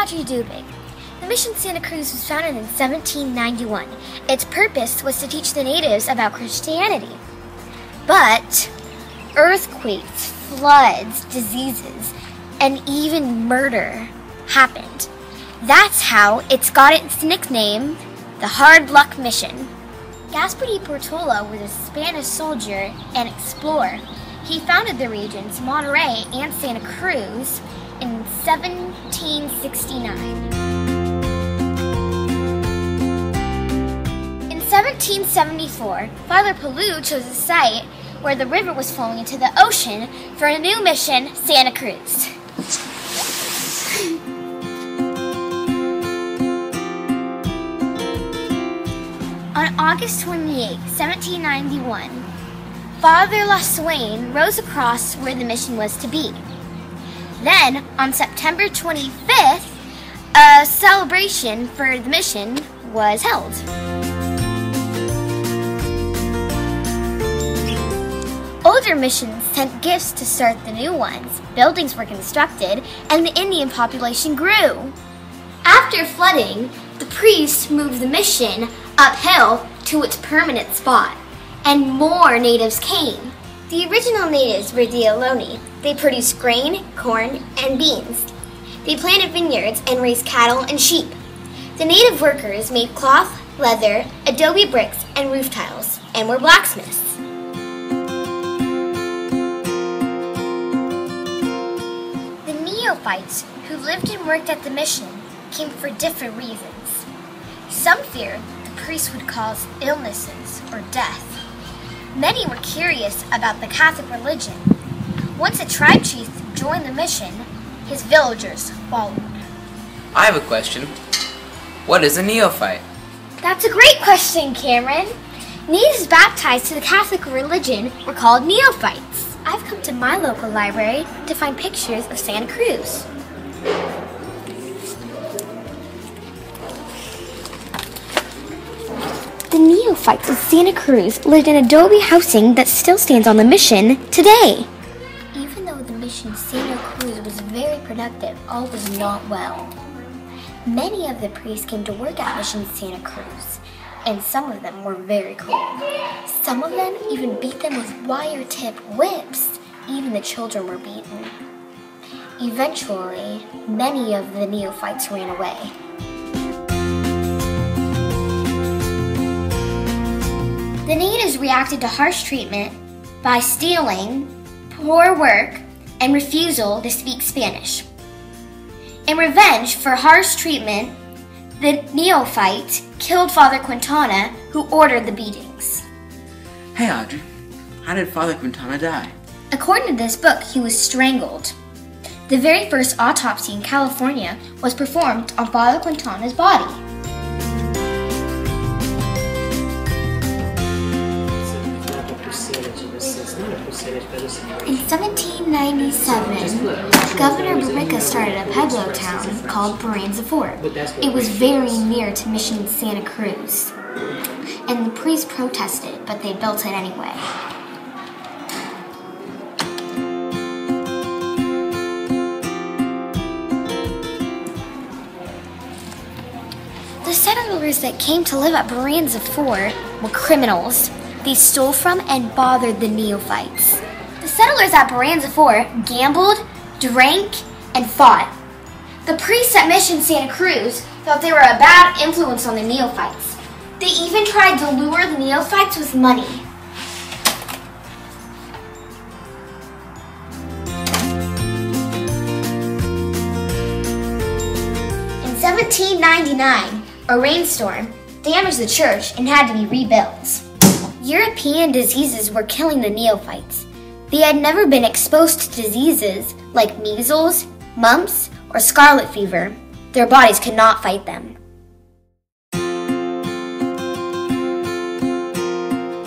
Audrey Deubig. The Mission Santa Cruz was founded in 1791. Its purpose was to teach the natives about Christianity. But earthquakes, floods, diseases, and even murder happened. That's how it's got its nickname, the Hard Luck Mission. Gaspar de Portola was a Spanish soldier and explorer. He founded the regions Monterey and Santa Cruz in 1769. In 1774, Father Pellew chose a site where the river was flowing into the ocean for a new mission, Santa Cruz. On August 28, 1791, Father LaSwain rose across where the mission was to be. Then, on September 25th, a celebration for the mission was held. Older missions sent gifts to start the new ones, buildings were constructed, and the Indian population grew. After flooding, the priests moved the mission uphill to its permanent spot, and more natives came. The original natives were the Ohlone. They produced grain, corn, and beans. They planted vineyards and raised cattle and sheep. The native workers made cloth, leather, adobe bricks, and roof tiles, and were blacksmiths. The neophytes who lived and worked at the mission came for different reasons. Some feared the priests would cause illnesses or death. Many were curious about the Catholic religion. Once a tribe chief joined the mission, his villagers followed. I have a question. What is a neophyte? That's a great question, Cameron. Natives baptized to the Catholic religion were called neophytes. I've come to my local library to find pictures of Santa Cruz. The neophytes of Santa Cruz lived in adobe housing that still stands on the mission today. Even though the mission Santa Cruz was very productive, all was not well. Many of the priests came to work at Mission Santa Cruz, and some of them were very cruel. Some of them even beat them with wire-tip whips. Even the children were beaten. Eventually, many of the neophytes ran away. The natives reacted to harsh treatment by stealing, poor work, and refusal to speak Spanish. In revenge for harsh treatment, the neophytes killed Father Quintana, who ordered the beatings. Hey Audrey, how did Father Quintana die? According to this book, he was strangled. The very first autopsy in California was performed on Father Quintana's body. In 1797, Governor Barrica started a Pueblo town called Baranza Fort. It was very near to Mission Santa Cruz, and the priests protested, but they built it anyway. The settlers that came to live at Baranza Fort were criminals. They stole from and bothered the neophytes. The settlers at Baranza Fort gambled, drank, and fought. The priests at Mission Santa Cruz thought they were a bad influence on the neophytes. They even tried to lure the neophytes with money. In 1799, a rainstorm damaged the church and had to be rebuilt. European diseases were killing the neophytes. They had never been exposed to diseases like measles, mumps, or scarlet fever. Their bodies could not fight them.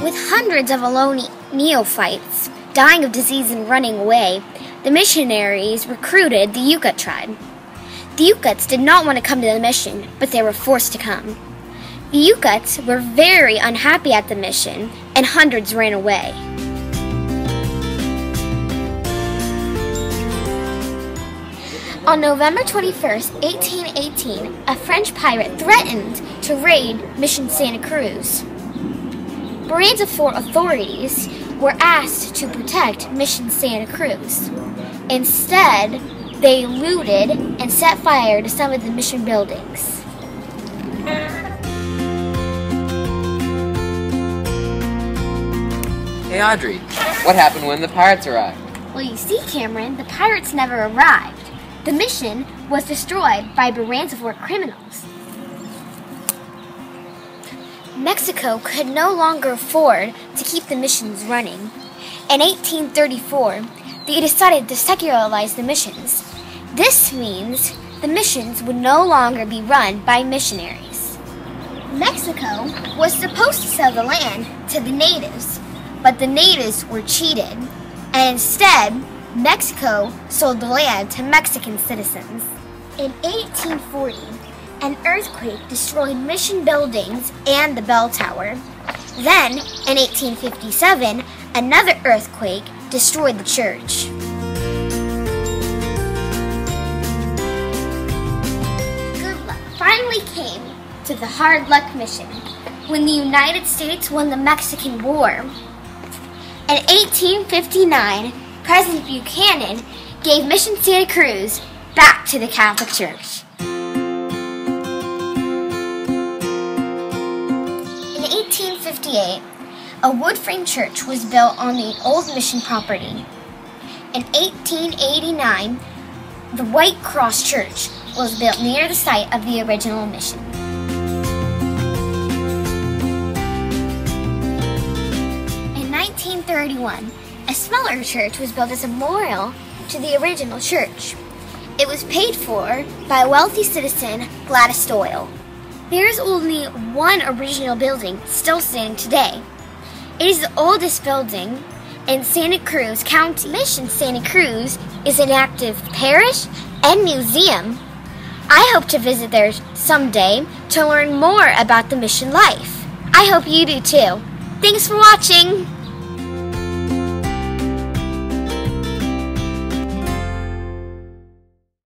With hundreds of Ohlone neophytes dying of disease and running away, the missionaries recruited the Yucat tribe. The Yucats did not want to come to the mission, but they were forced to come. The Yucats were very unhappy at the mission, and hundreds ran away. On November 21st, 1818, a French pirate threatened to raid Mission Santa Cruz. Bransford authorities were asked to protect Mission Santa Cruz. Instead, they looted and set fire to some of the mission buildings. Hey Audrey, what happened when the pirates arrived? Well, you see, Cameron, the pirates never arrived. The mission was destroyed by Bransford criminals. Mexico could no longer afford to keep the missions running. In 1834, they decided to secularize the missions. This means the missions would no longer be run by missionaries. Mexico was supposed to sell the land to the natives, but the natives were cheated, and instead, Mexico sold the land to Mexican citizens. In 1840, an earthquake destroyed mission buildings and the bell tower. Then, in 1857, another earthquake destroyed the church. Good luck finally came to the Hard Luck Mission when the United States won the Mexican War. In 1859, President Buchanan gave Mission Santa Cruz back to the Catholic Church. In 1858, a wood frame church was built on the old mission property. In 1889, the White Cross Church was built near the site of the original mission. In 1931, a smaller church was built as a memorial to the original church. It was paid for by wealthy citizen Gladys Doyle. There is only one original building still standing today. It is the oldest building in Santa Cruz County. Mission Santa Cruz is an active parish and museum. I hope to visit there someday to learn more about the mission life. I hope you do too. Thanks for watching!